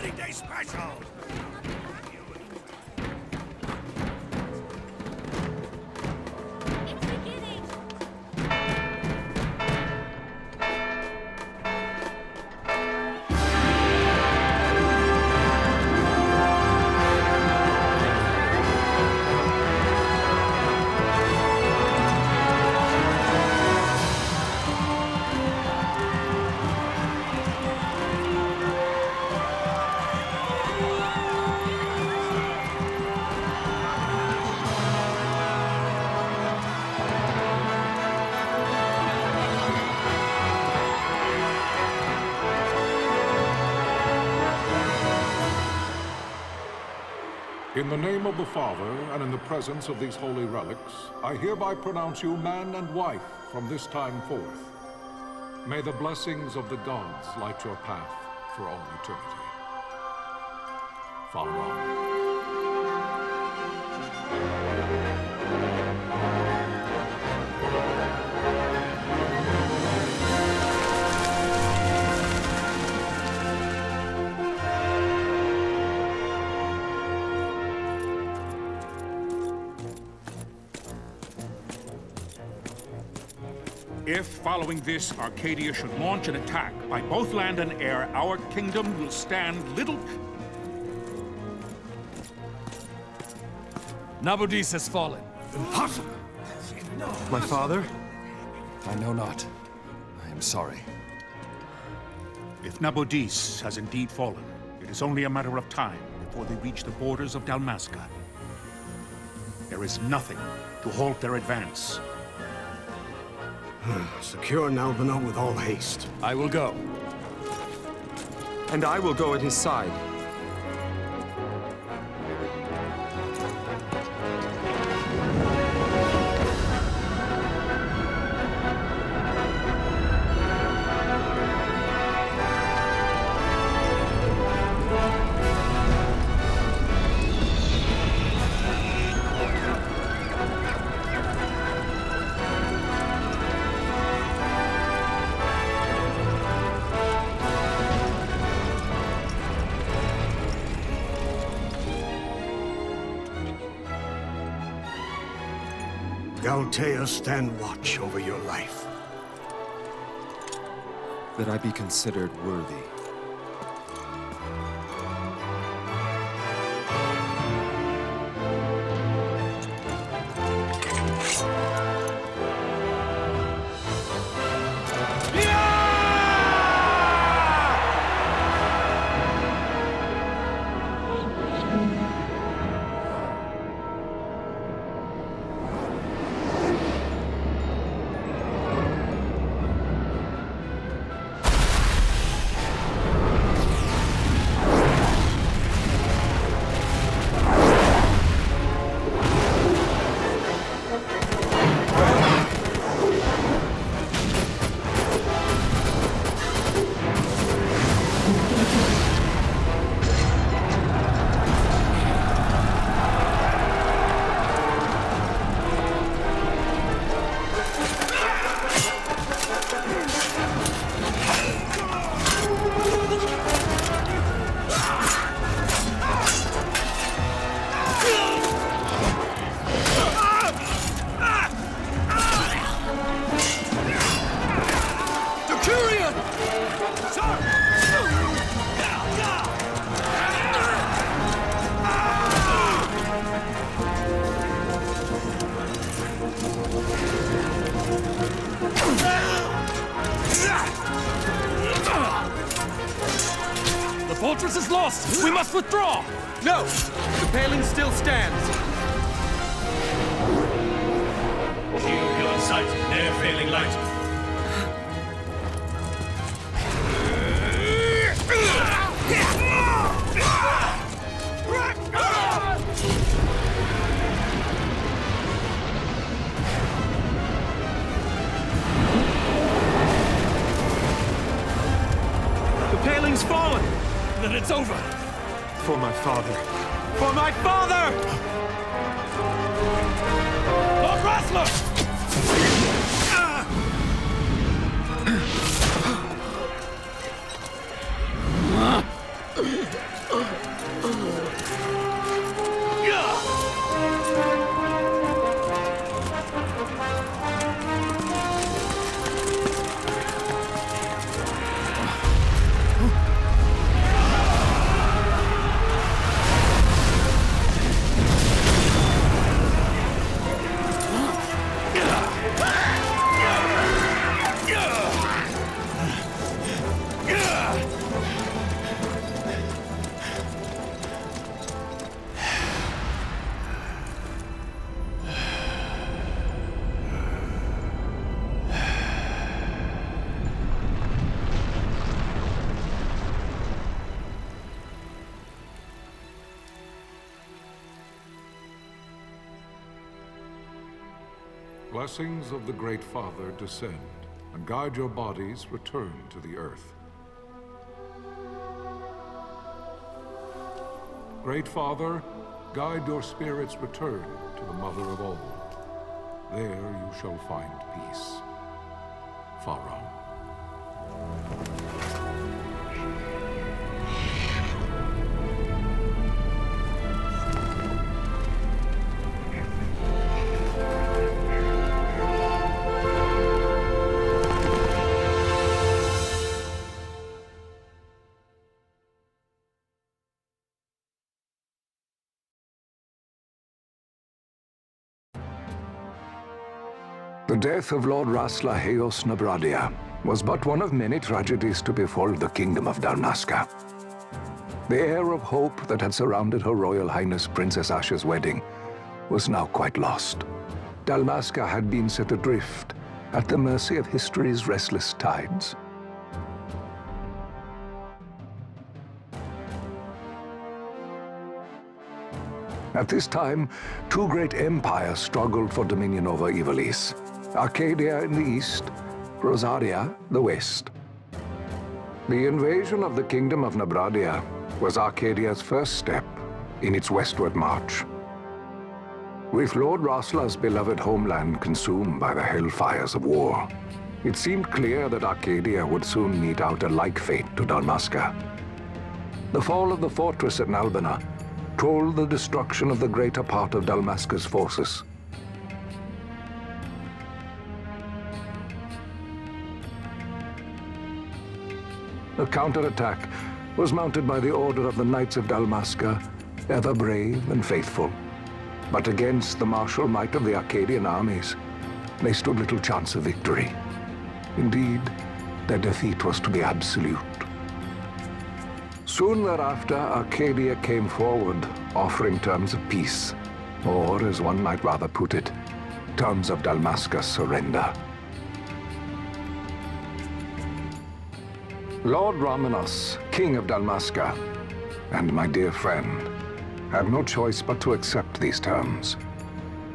Wedding Day Special! It's beginning! In the name of the Father, and in the presence of these holy relics, I hereby pronounce you man and wife from this time forth. May the blessings of the gods light your path for all eternity. Follow on. If, following this, Arcadia should launch an attack by both land and air, our kingdom will stand little... Nabudis has fallen. Impossible! My father? I know not. I am sorry. If Nabudis has indeed fallen, it is only a matter of time before they reach the borders of Dalmasca. There is nothing to halt their advance. Secure Nalvana with all haste. I will go. And I will go at his side. Galtea, stand watch over your life. That I be considered worthy. The fortress is lost! We must withdraw! No! The paling still stands! Shield hill in sight, ne'er failing light. The paling's fallen! Then it's over! For my father! For my father! Lord Rassler! blessings of the Great Father descend, and guide your bodies return to the earth. Great Father, guide your spirits return to the Mother of all. There you shall find peace. Pharaoh. The death of Lord Rasla Heos Nabradia was but one of many tragedies to befall the kingdom of Dalmasca. The air of hope that had surrounded Her Royal Highness Princess Asha's wedding was now quite lost. Dalmasca had been set adrift at the mercy of history's restless tides. At this time, two great empires struggled for dominion over Ivalice. Arcadia in the east, Rosaria the west. The invasion of the Kingdom of Nabradia was Arcadia's first step in its westward march. With Lord Rasla's beloved homeland consumed by the hellfires of war, it seemed clear that Arcadia would soon mete out a like fate to Dalmasca. The fall of the fortress at Nalbina told the destruction of the greater part of Dalmasca's forces. The counterattack was mounted by the order of the Knights of Dalmasca, ever brave and faithful. But against the martial might of the Arcadian armies, they stood little chance of victory. Indeed, their defeat was to be absolute. Soon thereafter, Arcadia came forward, offering terms of peace, or, as one might rather put it, terms of Dalmasca's surrender. Lord Ramenos, King of Dalmasca, and my dear friend, had no choice but to accept these terms.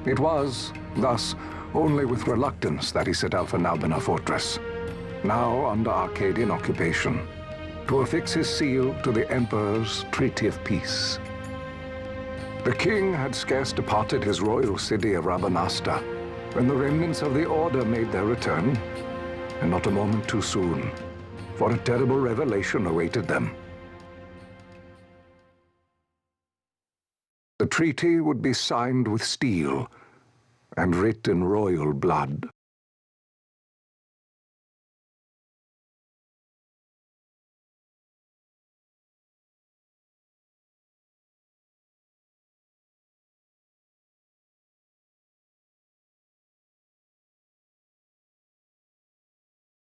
It was, thus, only with reluctance that he set out for Nalbina Fortress, now under Arcadian occupation, to affix his seal to the Emperor's Treaty of Peace. The king had scarce departed his royal city of Rabanasta when the remnants of the Order made their return, and not a moment too soon, for a terrible revelation awaited them. The treaty would be signed with steel and writ in royal blood.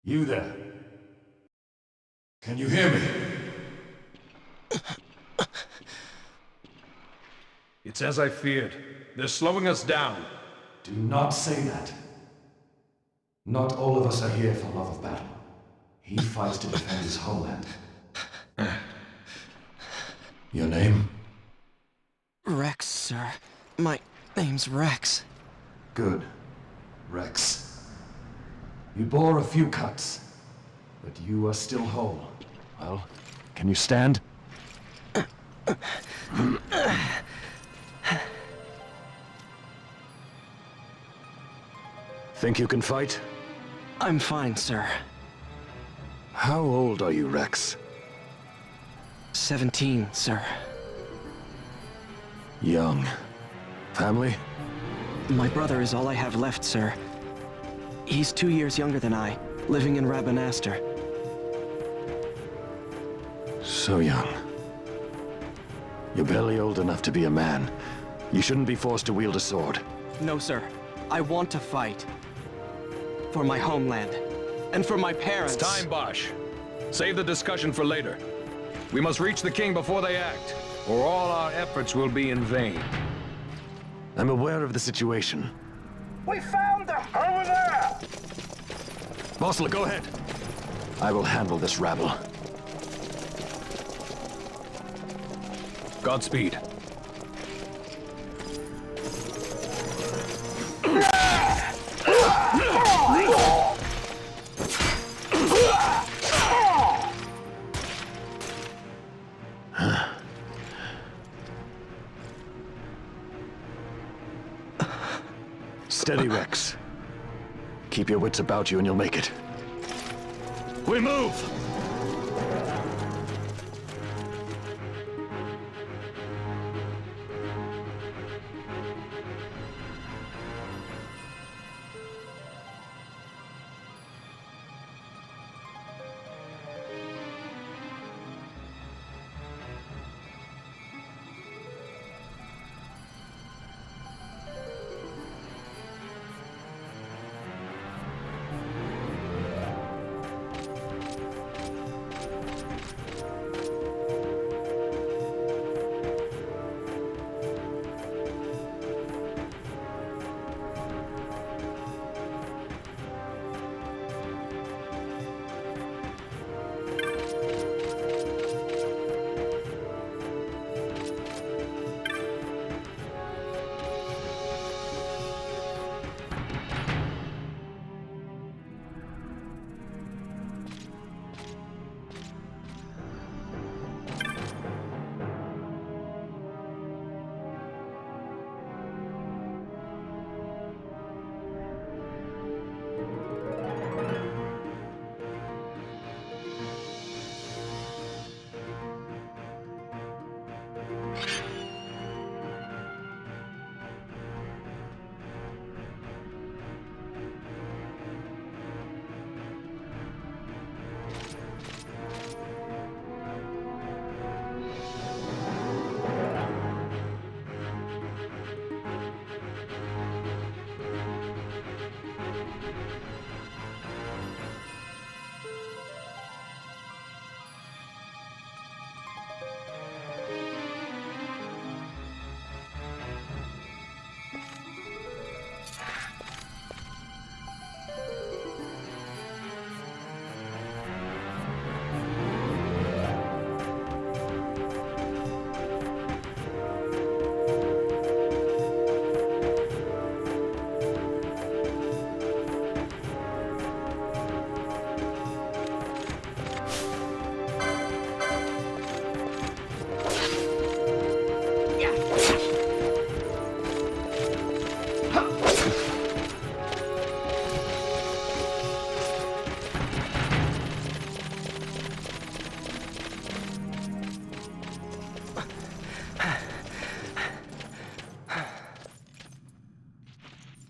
You there? Can you hear me? It's as I feared. They're slowing us down. Do not say that. Not all of us are here for love of battle. He fights to defend his homeland. Your name? Rex, sir. My name's Rex. Good. Rex. You bore a few cuts, but you are still whole. Well, can you stand? Think you can fight? I'm fine, sir. How old are you, Rex? 17, sir. Young. Family? My brother is all I have left, sir. He's 2 years younger than I, living in Rabanastre. So young. You're barely old enough to be a man. You shouldn't be forced to wield a sword. No, sir. I want to fight. For my homeland. And for my parents. It's time, Bosch. Save the discussion for later. We must reach the king before they act, or all our efforts will be in vain. I'm aware of the situation. We found them! Over there! Bossler, go ahead. I will handle this rabble. Godspeed. Steady, Rex. Keep your wits about you and you'll make it. We move!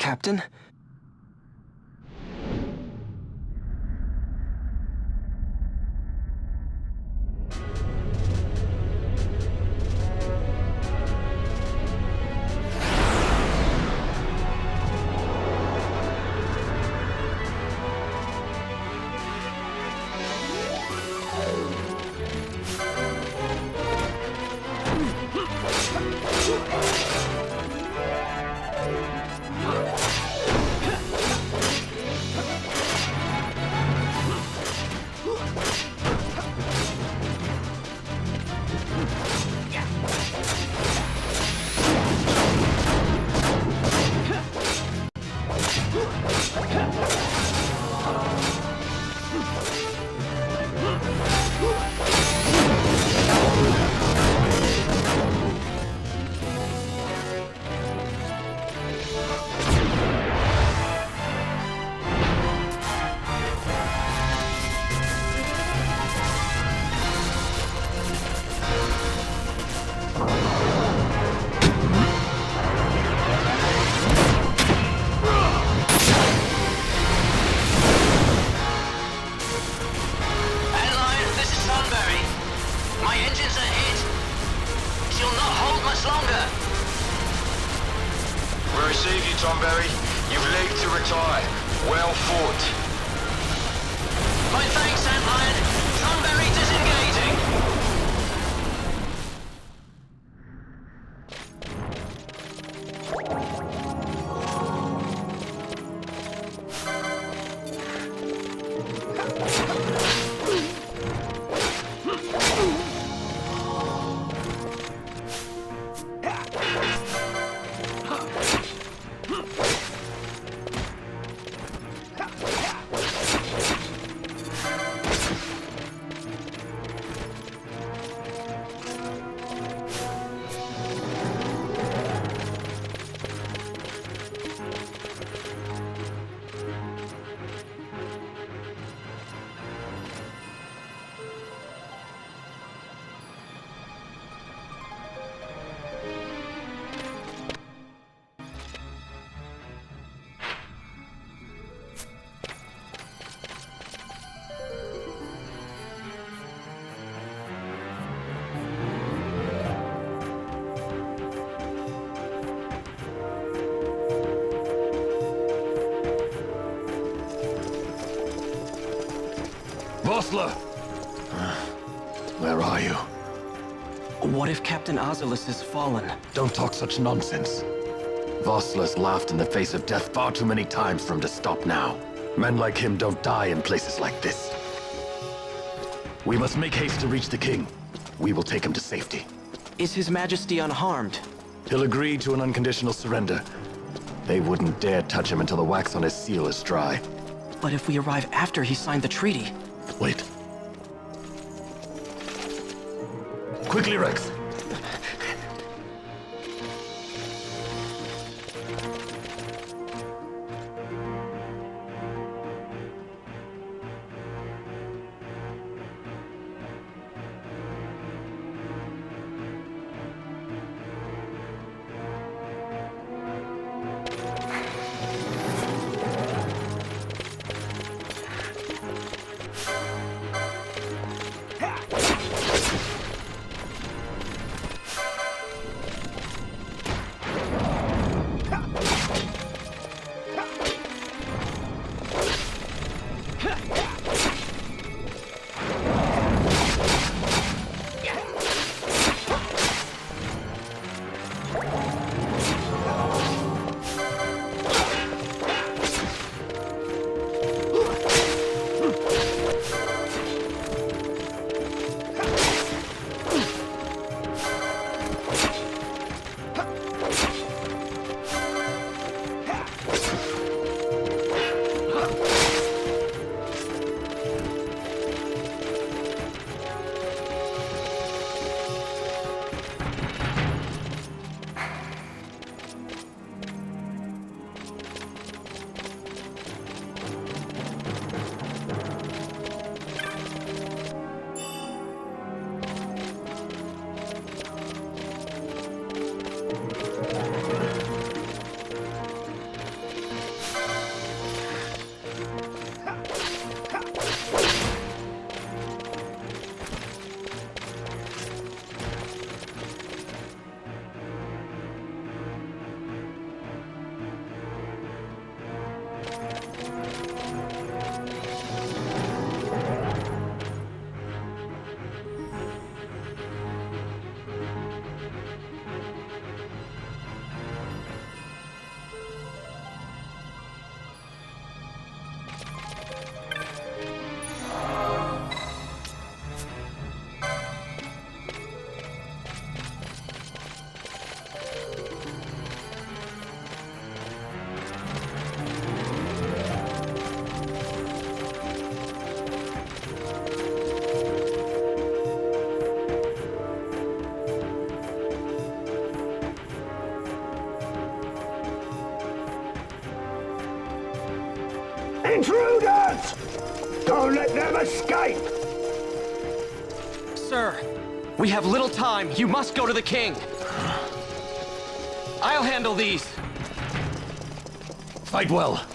Captain? Vossler! Where are you? What if Captain Oculus has fallen? Don't talk such nonsense. Vossler's laughed in the face of death far too many times for him to stop now. Men like him don't die in places like this. We must make haste to reach the king. We will take him to safety. Is His Majesty unharmed? He'll agree to an unconditional surrender. They wouldn't dare touch him until the wax on his seal is dry. But if we arrive after he signed the treaty? Wait. Quickly, Rex! Intruders! Don't let them escape! Sir, we have little time. You must go to the king. I'll handle these. Fight well.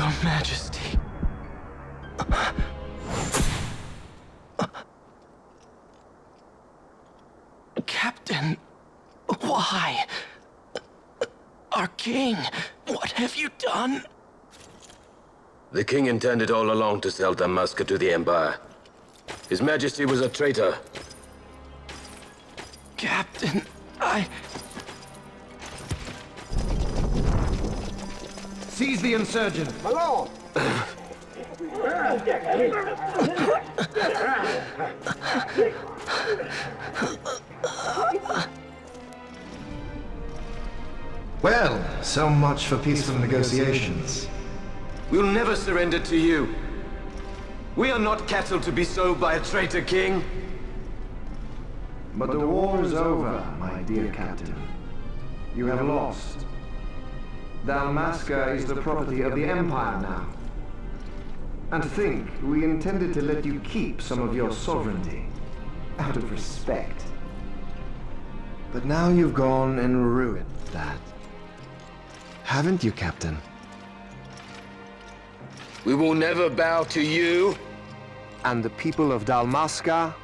Your Majesty. Captain, why? Our king, what have you done? The king intended all along to sell Dalmasca to the Empire. His Majesty was a traitor. Captain, Seize the insurgent! My lord! Well, so much for peaceful negotiations. We'll never surrender to you. We are not cattle to be sold by a traitor king. But the war is over, my dear captain. You have lost. Dalmasca is the property of the Empire now. And to think, we intended to let you keep some of your sovereignty, out of respect. But now you've gone and ruined that. Haven't you, Captain? We will never bow to you. And the people of Dalmasca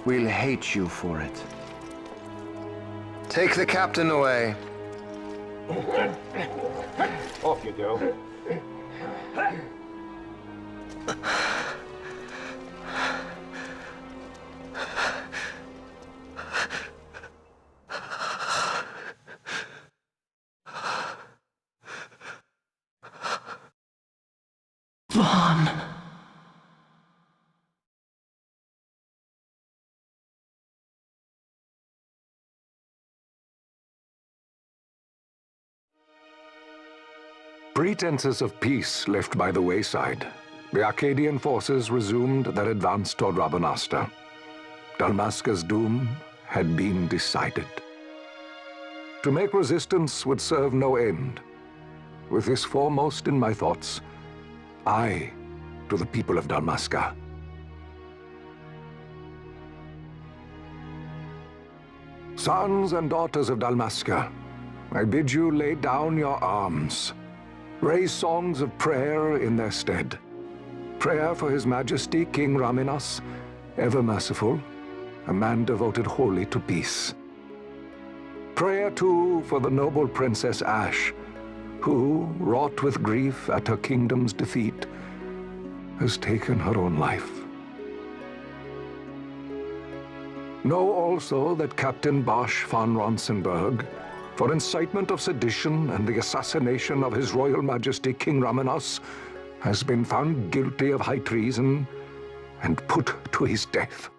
will hate you for it. Take the captain away. Off you go. Vaughn. Pretenses of peace left by the wayside, the Arcadian forces resumed their advance toward Rabanasta. Dalmasca's doom had been decided. To make resistance would serve no end. With this foremost in my thoughts, I to the people of Dalmasca. Sons and daughters of Dalmasca, I bid you lay down your arms. Raise songs of prayer in their stead. Prayer for His Majesty King Raminas, ever merciful, a man devoted wholly to peace. Prayer, too, for the noble Princess Ash, who, wrought with grief at her kingdom's defeat, has taken her own life. Know also that Captain Bosch von Ronsenberg, for incitement of sedition and the assassination of His Royal Majesty King Raminas, has been found guilty of high treason and put to his death.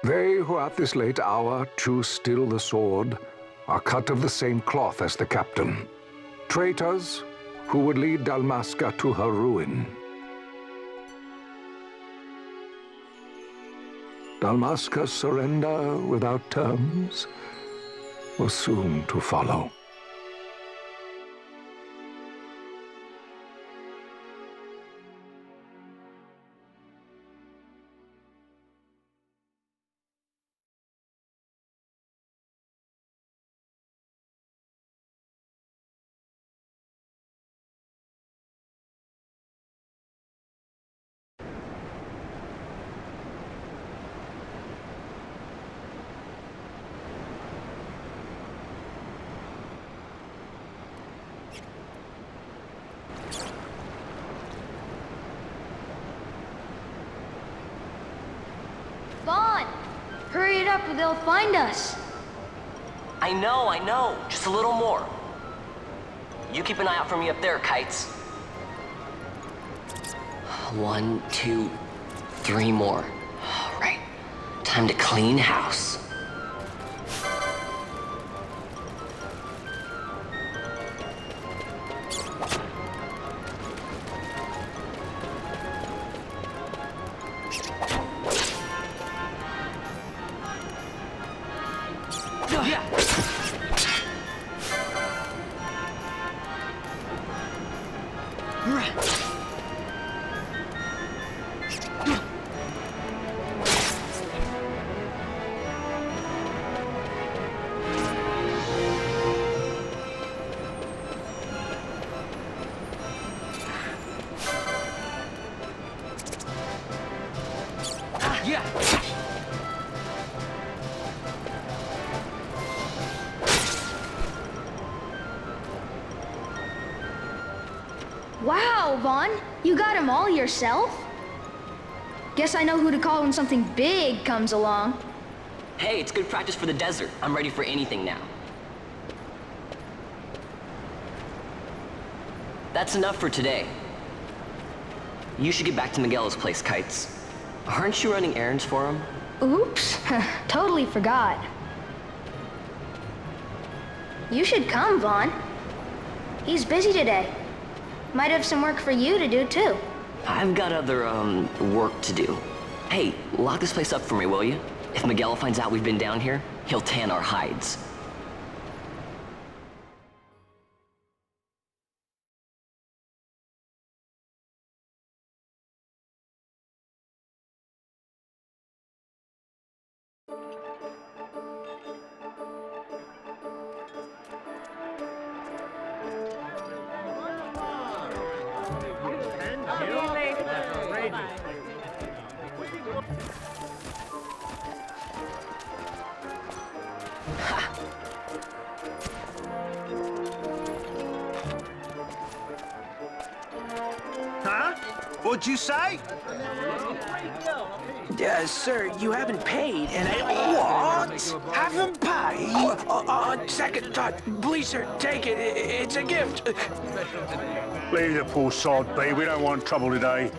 They who at this late hour choose still the sword are cut of the same cloth as the captain, traitors who would lead Dalmasca to her ruin. Dalmasca's surrender without terms was soon to follow. Vaughn! Hurry it up or they'll find us! I know. Just a little more. You keep an eye out for me up there, Kites. 1, 2, 3 more. All right. Time to clean house. Wow, Vaughn, you got them all yourself? Guess I know who to call when something big comes along. Hey, it's good practice for the desert. I'm ready for anything now. That's enough for today. You should get back to Miguel's place, Kites. Aren't you running errands for him? Oops, totally forgot. You should come, Vaughn. He's busy today. Might have some work for you to do, too. I've got other, work to do. Hey, lock this place up for me, will you? If Miguel finds out we've been down here, he'll tan our hides. Huh? What'd you say? Sir, you haven't paid, and I... What? Haven't paid? On second thought, please, sir, take it. It's a gift. Leave the poor sod be. We don't want trouble today.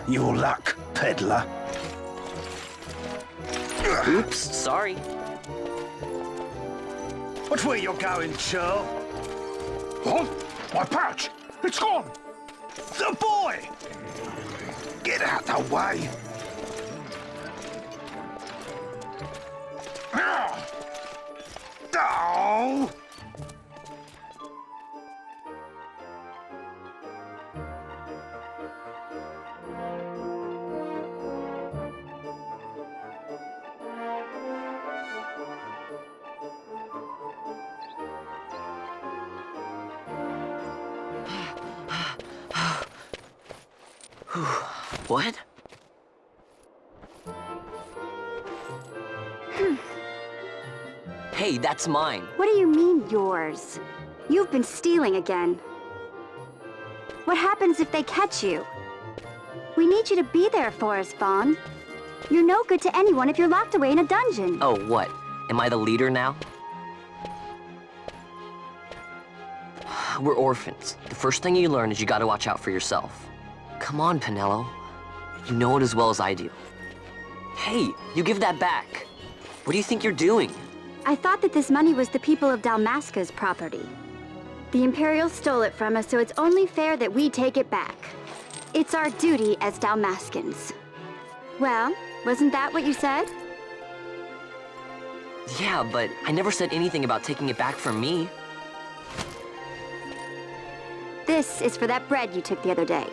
Your luck, peddler. Oops, sorry. Watch where you're going, Churl. What? My pouch! It's gone! The boy! Get out the way. Oh! What? Hey, that's mine. What do you mean, yours? You've been stealing again. What happens if they catch you? We need you to be there for us, Vaughn. You're no good to anyone if you're locked away in a dungeon. Oh, what? Am I the leader now? We're orphans. The first thing you learn is you gotta watch out for yourself. Come on, Pinello. You know it as well as I do. Hey, you give that back. What do you think you're doing? I thought that this money was the people of Dalmasca's property. The Imperials stole it from us, so it's only fair that we take it back. It's our duty as Dalmascans. Well, wasn't that what you said? Yeah, but I never said anything about taking it back from me. This is for that bread you took the other day.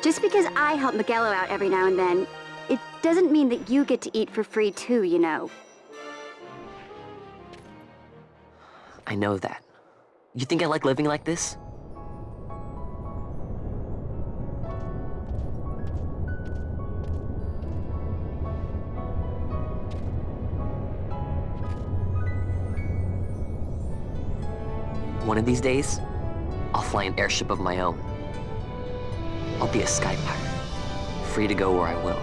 Just because I help Miguelo out every now and then, it doesn't mean that you get to eat for free too, you know. I know that. You think I like living like this? One of these days, I'll fly an airship of my own. I'll be a sky pirate, free to go where I will.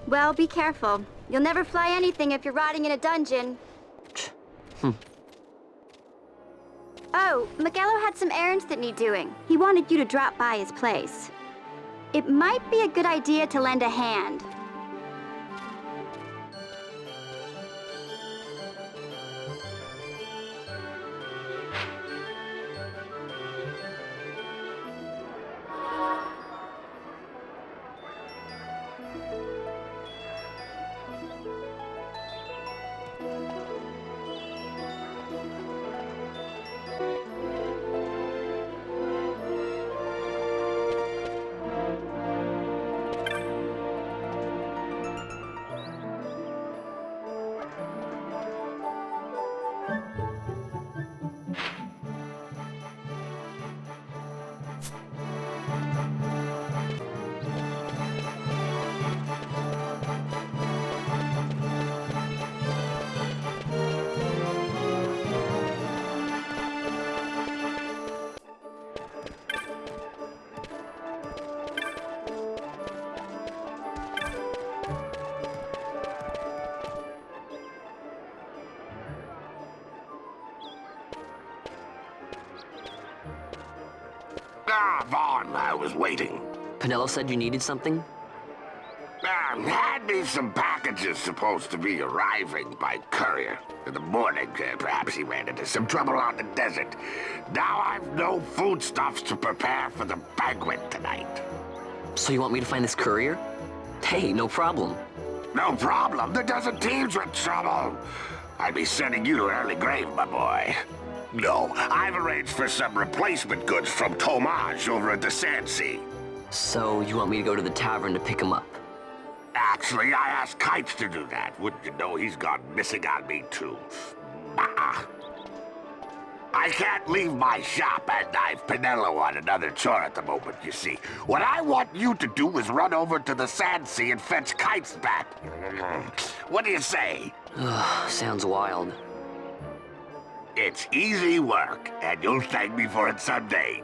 Well, be careful. You'll never fly anything if you're rotting in a dungeon. Oh, Miguelo had some errands that need doing. He wanted you to drop by his place. It might be a good idea to lend a hand. Ah, Vaughn, I was waiting. Penelo said you needed something? Had me some packages supposed to be arriving by courier. In the morning, perhaps he ran into some trouble on the desert. Now I've no foodstuffs to prepare for the banquet tonight. So you want me to find this courier? Hey, no problem. No problem. The desert teem's with trouble. I'd be sending you to an early grave, my boy. No, I've arranged for some replacement goods from Tomage over at the Sandsea. So you want me to go to the tavern to pick him up? Actually, I asked Kites to do that. Wouldn't you know he's gone missing on me, too? Bah. I can't leave my shop, and I've Penelo on another chore at the moment, you see. What I want you to do is run over to the Sandsea and fetch Kites back. What do you say? Sounds wild. It's easy work, and you'll thank me for it someday.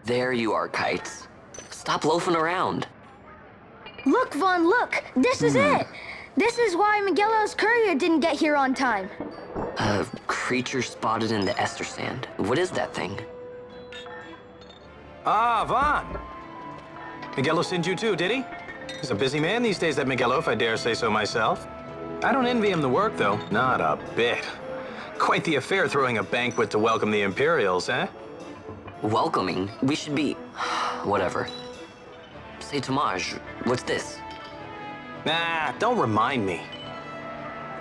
There you are, Kites. Stop loafing around. Look, Vaughn, look! This is it! This is why Miguelo's courier didn't get here on time. A creature spotted in the ester sand. What is that thing? Ah, Vaughn! Miguelo sent you too, did he? He's a busy man these days, that Miguelo, if I dare say so myself. I don't envy him the work, though. Not a bit. Quite the affair throwing a banquet to welcome the Imperials, eh? Welcoming? We should be... whatever. Say, Tomage, what's this? Nah, don't remind me.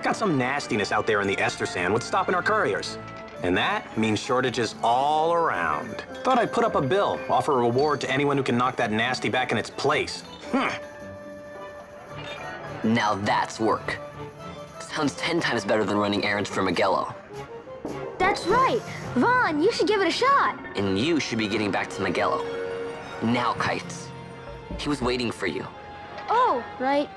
Got some nastiness out there in the ester sand. What's stopping our couriers? And that means shortages all around. Thought I'd put up a bill, offer a reward to anyone who can knock that nasty back in its place. Now that's work. Sounds 10 times better than running errands for Miguelo. That's right! Vaughn, you should give it a shot! And you should be getting back to Miguelo. Now, Kites. He was waiting for you. Oh, right.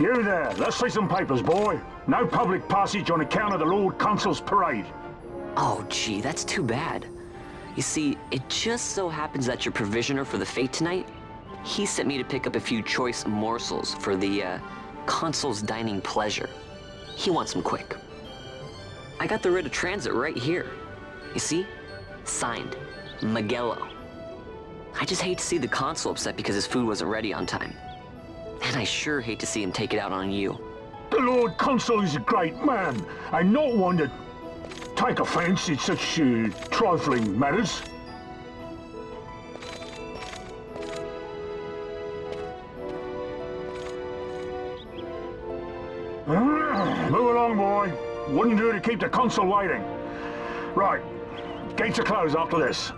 You there, let's see some papers, boy. No public passage on account of the Lord Consul's parade. Oh, gee, that's too bad. You see, it just so happens that your provisioner for the fete tonight, he sent me to pick up a few choice morsels for the, Consul's dining pleasure. He wants them quick. I got the writ of transit right here. You see? Signed, Magello. I just hate to see the Consul upset because his food wasn't ready on time. And I sure hate to see him take it out on you. The Lord Consul is a great man, and not one to take offence in such trifling matters. Move along, boy. Wouldn't do to keep the Consul waiting. Right, gates are closed after this.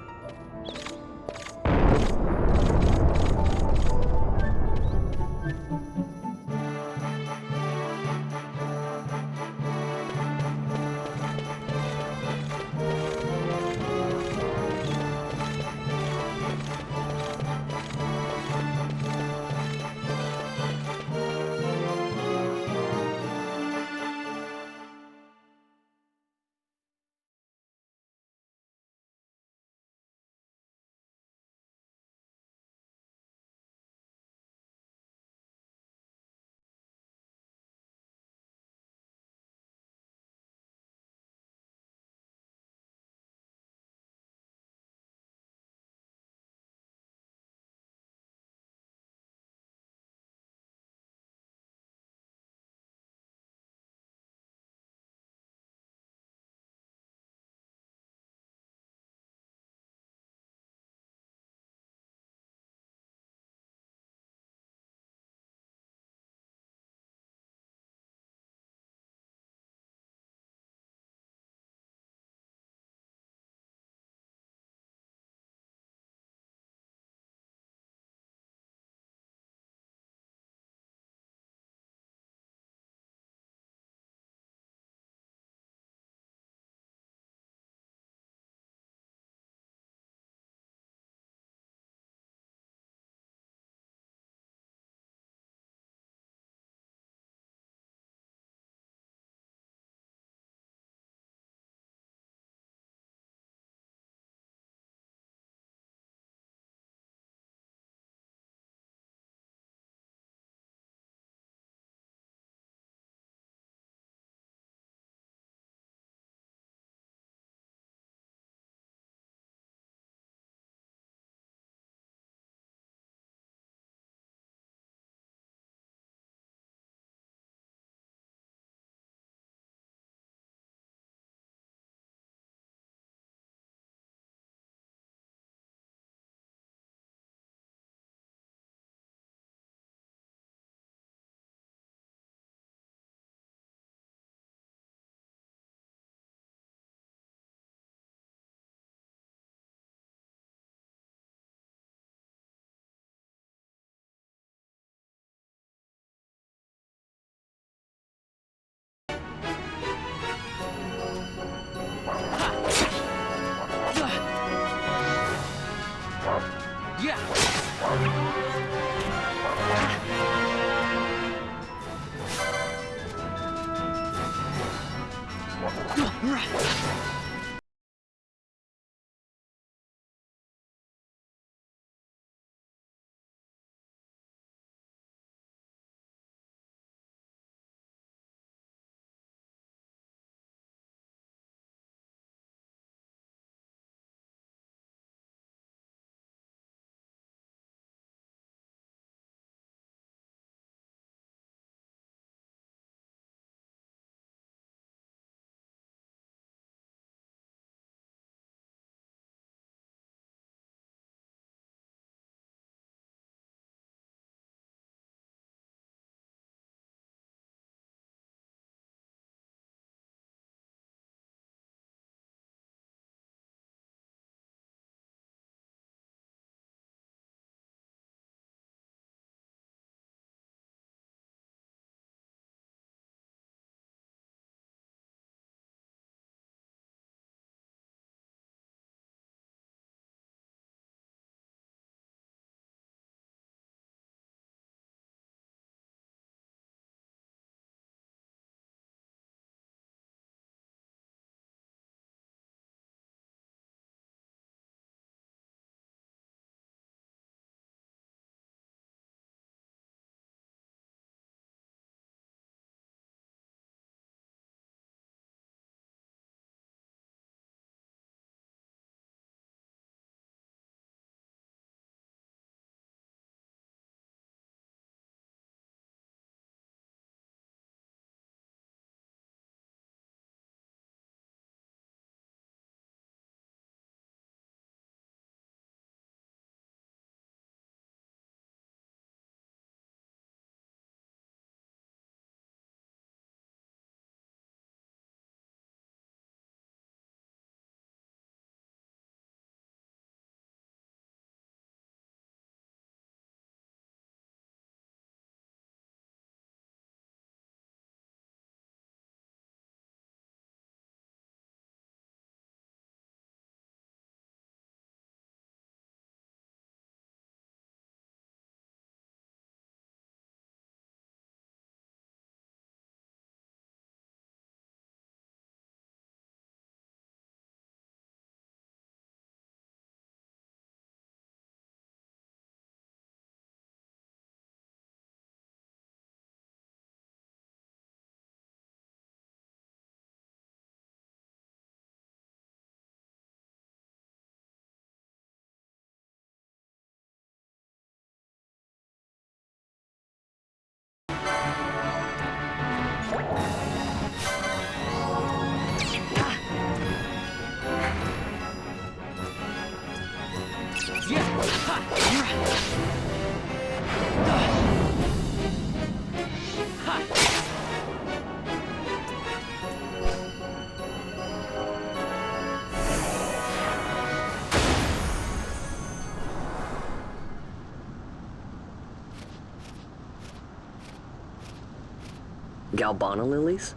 Galbana lilies?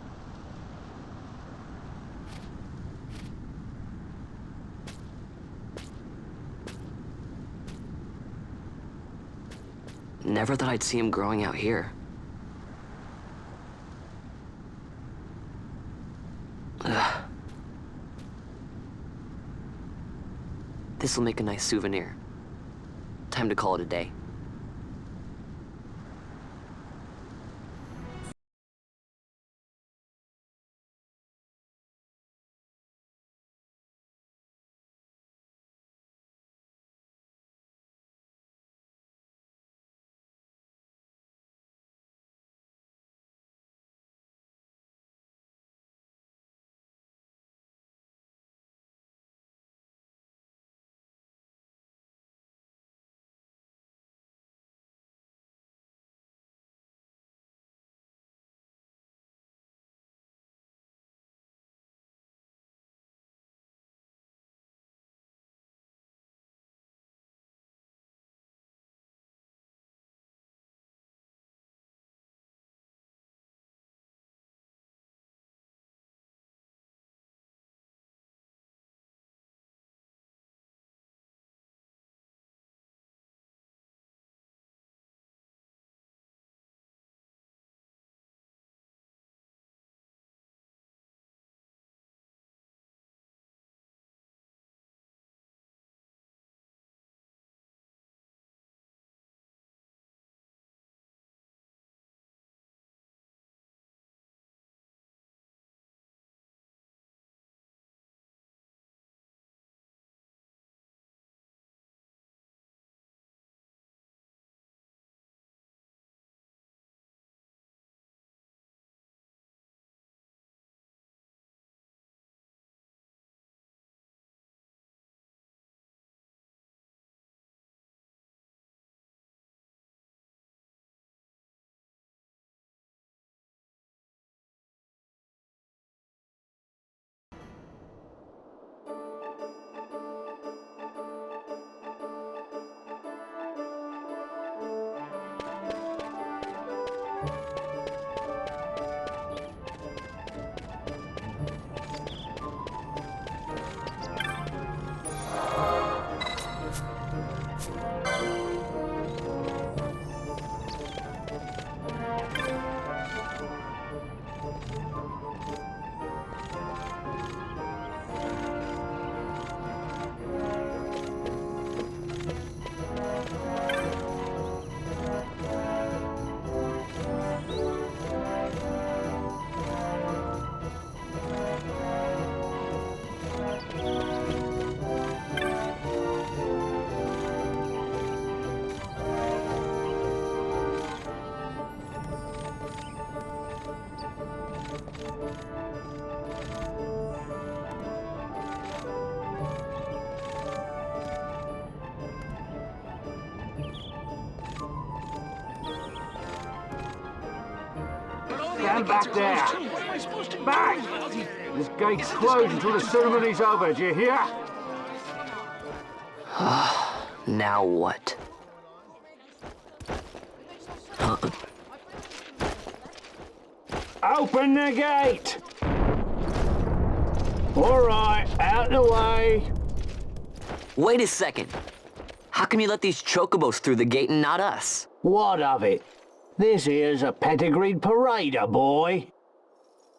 Never thought I'd see him growing out here. Ugh. This'll make a nice souvenir. Time to call it a day. Stand back there. Back! This gate's closed until the ceremony's over, do you hear? Now what? Open the gate! All right, out the way. Wait a second. How come you let these chocobos through the gate and not us? What of it? This here's a pedigreed parader, boy.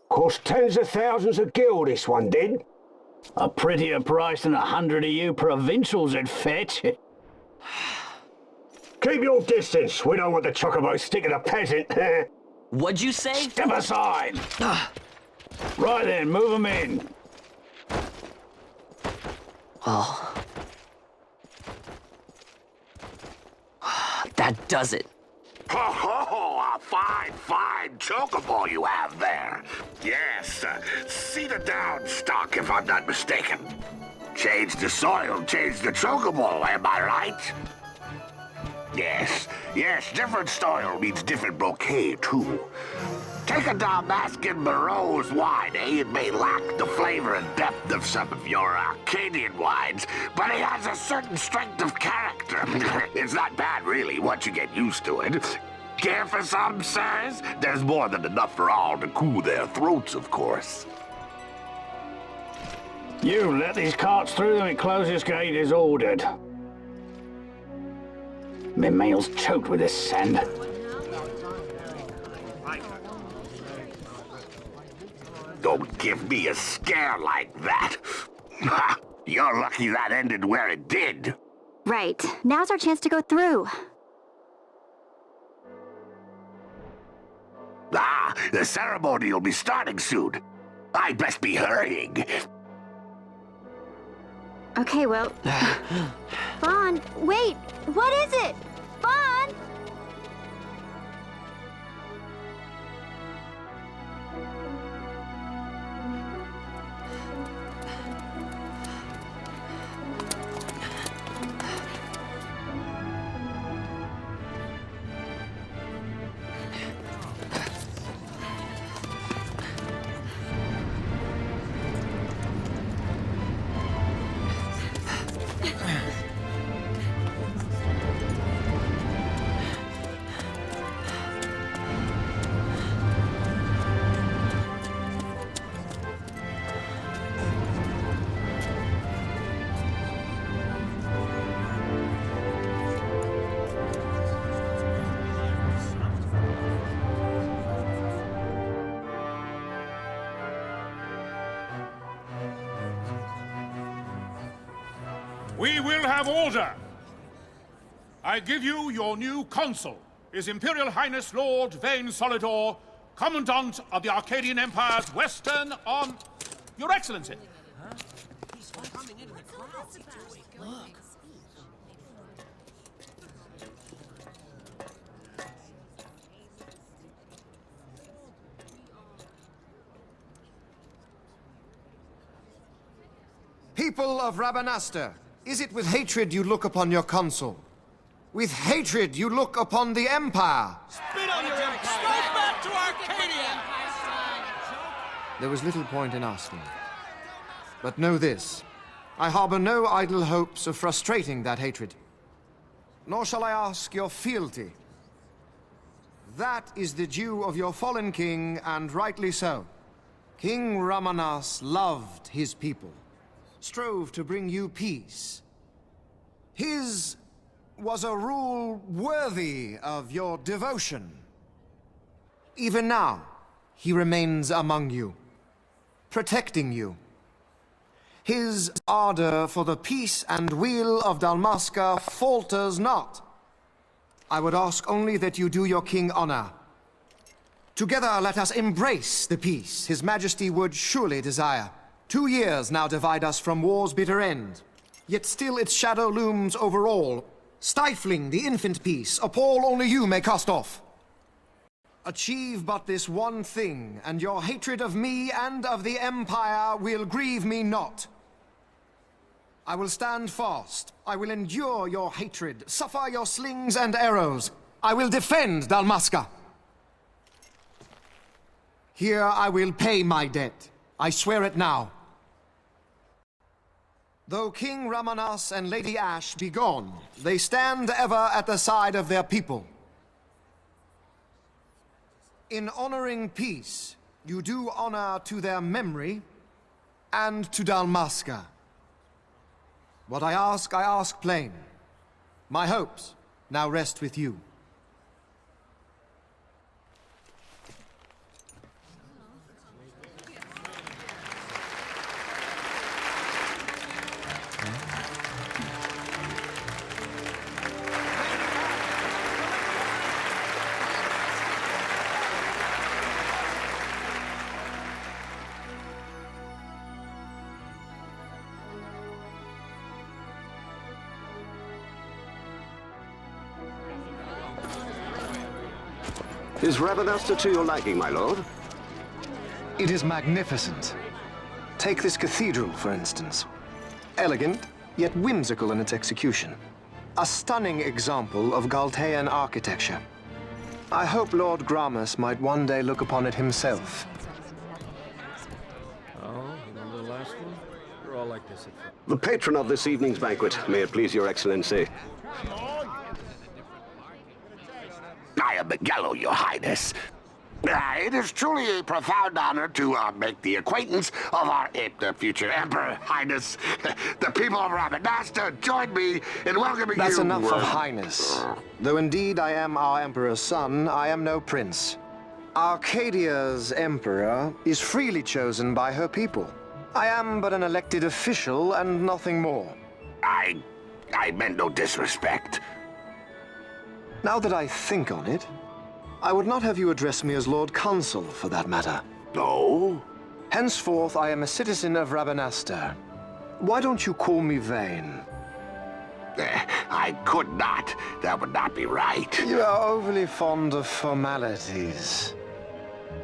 Cost tens of thousands of gil, this one did. A prettier price than 100 of you provincials would fetch. Keep your distance. We don't want the chocobo sticking a peasant. What'd you say? Step aside. Right then, move them in. Well, that does it. Oh, a fine chocobo you have there. Yes, cedar down stock, if I'm not mistaken. Change the soil, change the chocobo, am I right? Yes, different soil means different bouquet, too. Take a Dalmascan Barrow's wine, eh? It may lack the flavor and depth of some of your Arcadian wines, but it has a certain strength of character. It's not bad, really, once you get used to it. Care for some, sirs? There's more than enough for all to cool their throats, of course. You let these carts through when closest gate is ordered. My meal's choked with this sand. Don't give me a scare like that. You're lucky that ended where it did. Right. Now's our chance to go through. Ah, the ceremony will be starting soon. I'd best be hurrying. Okay, well... Vaughn, wait! What is it? Vaughn! We will have order. I give you your new consul, His Imperial Highness Lord Vane Solidor, Commandant of the Arcadian Empire's Western on... Your Excellency. Huh? Look. People of Rabanastre, is it with hatred you look upon your consul? With hatred you look upon the Empire? Spit on your empire! Straight back to Arcadia! There was little point in asking. But know this, I harbor no idle hopes of frustrating that hatred. Nor shall I ask your fealty. That is the due of your fallen king, and rightly so. King Ramanas loved his people, strove to bring you peace. His was a rule worthy of your devotion. Even now, he remains among you, protecting you. His ardor for the peace and weal of Dalmasca falters not. I would ask only that you do your king honor. Together let us embrace the peace His Majesty would surely desire. 2 years now divide us from war's bitter end, yet still its shadow looms over all, stifling the infant peace a pall only you may cast off. Achieve but this one thing, and your hatred of me and of the Empire will grieve me not. I will stand fast. I will endure your hatred, suffer your slings and arrows. I will defend Dalmasca. Here I will pay my debt. I swear it now. Though King Ramanas and Lady Ash be gone, they stand ever at the side of their people. In honoring peace, you do honor to their memory and to Dalmasca. What I ask plain. My hopes now rest with you. Is Rabanastre to your liking, my lord? It is magnificent. Take this cathedral, for instance. Elegant, yet whimsical in its execution. A stunning example of Galtean architecture. I hope Lord Gramus might one day look upon it himself. Oh, remember the last one? We're all like this at first. The patron of this evening's banquet, may it please your excellency. I am Miguel, Your Highness. It is truly a profound honor to make the acquaintance of our future Emperor, Highness. The people of Rabanasta join me in welcoming That's you. enough of Highness. Though indeed I am our Emperor's son, I am no prince. Arcadia's Emperor is freely chosen by her people. I am but an elected official and nothing more. I meant no disrespect. Now that I think on it, I would not have you address me as Lord Consul, for that matter. No? Henceforth, I am a citizen of Rabanasta. Why don't you call me Vane? I could not. That would not be right. You are overly fond of formalities.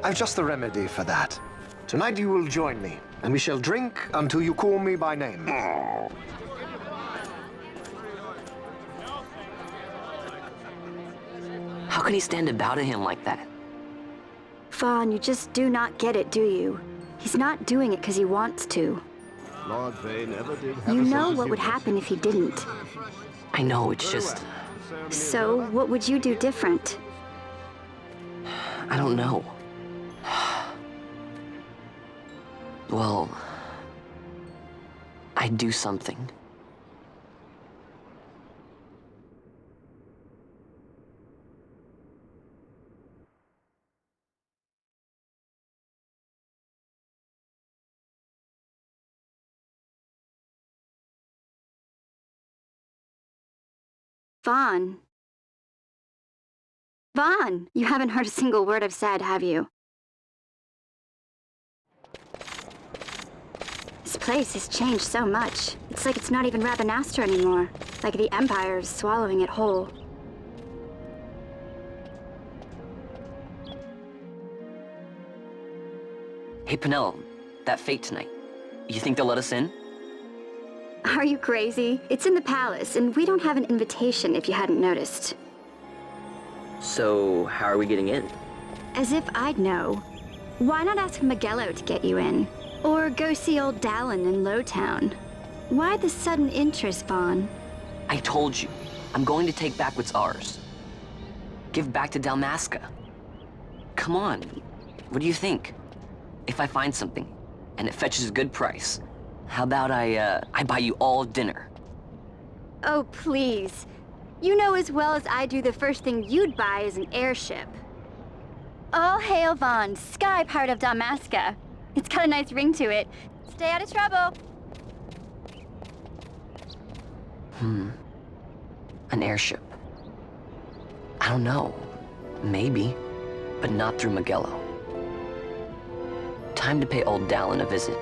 I've just the remedy for that. Tonight you will join me, and we shall drink until you call me by name. Oh. How can he stand about to him like that? Fawn, you just do not get it, do you? He's not doing it because he wants to. Lord Vane never did have You a know sense what of would humor. happen if he didn't. I know, it's just... So, what would you do different? I don't know. Well... I'd do something. Vaughn. Vaughn, you haven't heard a single word I've said, have you? This place has changed so much. It's like it's not even Rabanasta anymore. Like the Empire is swallowing it whole. Hey, Pelo, that fete tonight. You think they'll let us in? Are you crazy? It's in the palace, and we don't have an invitation if you hadn't noticed. So, how are we getting in? As if I'd know. Why not ask Miguelo to get you in? Or go see old Dallin in Lowtown? Why the sudden interest, Vaughn? I told you, I'm going to take back what's ours. Give back to Dalmasca. Come on, what do you think? If I find something, and it fetches a good price, how about I buy you all dinner? Oh, please. You know as well as I do the first thing you'd buy is an airship. All hail Vaughn, sky part of Dalmasca. It's got a nice ring to it. Stay out of trouble. An airship. I don't know. Maybe. But not through Miguelo. Time to pay old Dallin a visit.